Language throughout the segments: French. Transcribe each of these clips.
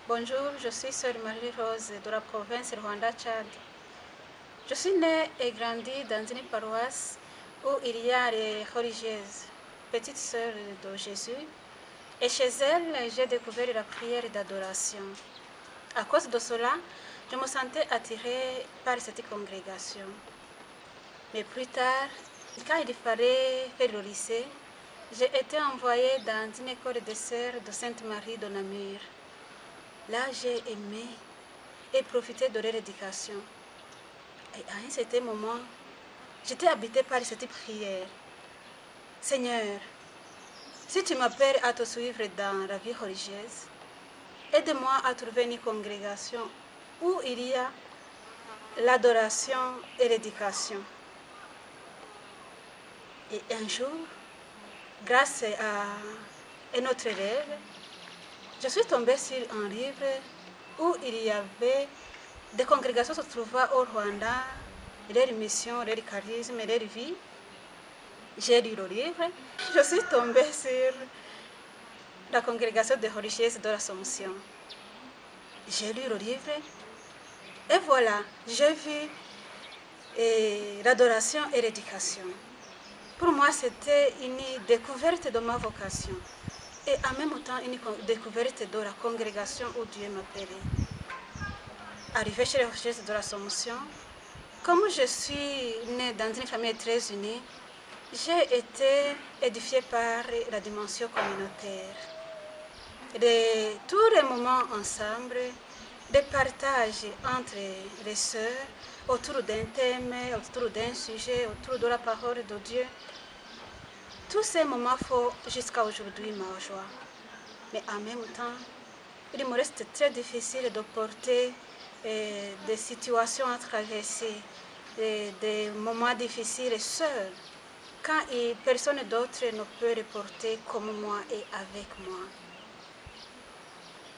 Bonjour, je suis Sœur Marie-Rose de la province Rwanda-Tchad. Je suis née et grandie dans une paroisse où il y a les religieuses, petites sœurs de Jésus. Et chez elles, j'ai découvert la prière d'adoration. À cause de cela, je me sentais attirée par cette congrégation. Mais plus tard, quand il fallait faire le lycée, j'ai été envoyée dans une école de sœurs de Sainte-Marie de Namur. Là, j'ai aimé et profité de leur éducation. Et à un certain moment, j'étais habitée par cette prière. Seigneur, si tu m'appelles à te suivre dans la vie religieuse, aide-moi à trouver une congrégation où il y a l'adoration et l'éducation. Et un jour, grâce à un autre rêve, je suis tombée sur un livre où il y avait des congrégations se trouvaient au Rwanda, leur mission, leur charisme, leur vie. J'ai lu le livre. Je suis tombée sur la congrégation des religieuses de l'Assomption. J'ai lu le livre et voilà, j'ai vu l'adoration et l'éducation. Pour moi, c'était une découverte de ma vocation et en même temps une découverte de la congrégation où Dieu m'appelait. Arrivée chez les religieuses de l'Assomption, comme je suis née dans une famille très unie, j'ai été édifiée par la dimension communautaire. Tous les moments ensemble, des partages entre les sœurs autour d'un thème, autour d'un sujet, autour de la parole de Dieu. Tous ces moments font jusqu'à aujourd'hui ma joie. Mais en même temps, il me reste très difficile de porter des situations à traverser, des moments difficiles seuls, quand personne d'autre ne peut les porter comme moi et avec moi.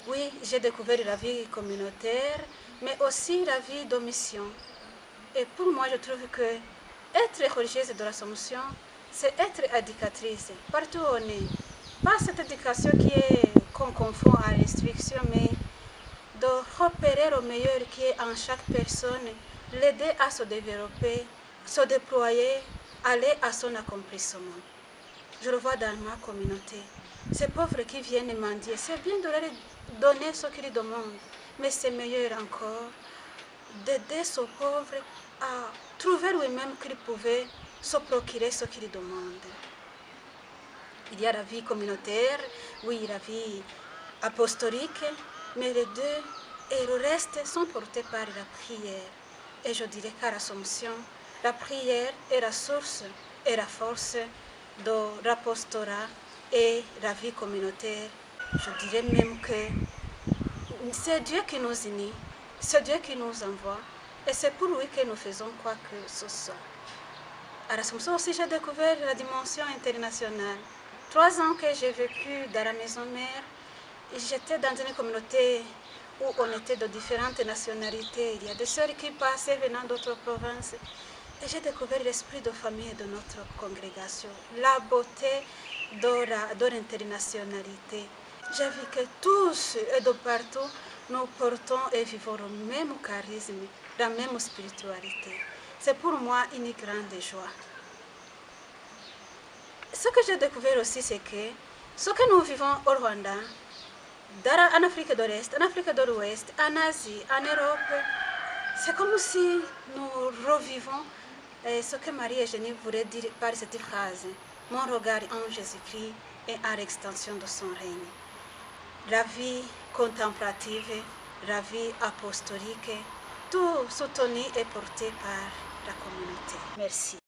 Oui, j'ai découvert la vie communautaire, mais aussi la vie de mission. Et pour moi, je trouve que être religieuse de l'Assomption, c'est être éducatrice, partout où on est. Pas cette éducation qu'on confond à l'instruction, mais de repérer le meilleur qui est en chaque personne, l'aider à se développer, se déployer, aller à son accomplissement. Je le vois dans ma communauté. Ces pauvres qui viennent mendier, c'est bien de leur donner ce qu'ils demandent, mais c'est meilleur encore d'aider ces pauvres à trouver lui-même qu'ils pouvaient se procurer ce qu'ils demandent. Il y a la vie communautaire, oui, la vie apostolique, mais les deux et le reste sont portés par la prière. Et je dirais qu'à l'Assomption, la prière est la source et la force de l'apostolat et la vie communautaire. Je dirais même que c'est Dieu qui nous unit, c'est Dieu qui nous envoie, et c'est pour lui que nous faisons quoi que ce soit. À l'Assomption aussi, j'ai découvert la dimension internationale. 3 ans que j'ai vécu dans la maison mère, j'étais dans une communauté où on était de différentes nationalités. Il y a des sœurs qui passaient venant d'autres provinces. Et j'ai découvert l'esprit de famille de notre congrégation, la beauté de l'internationalité. J'ai vu que tous et de partout, nous portons et vivons le même charisme, la même spiritualité. C'est pour moi une grande joie. Ce que j'ai découvert aussi, c'est que ce que nous vivons au Rwanda, en Afrique de l'Est, en Afrique de l'Ouest, en Asie, en Europe, c'est comme si nous revivons ce que Marie-Eugénie voulait dire par cette phrase. Mon regard en Jésus-Christ et en l'extension de son règne. La vie contemplative, la vie apostolique, tout soutenu et porté par la communauté. Merci.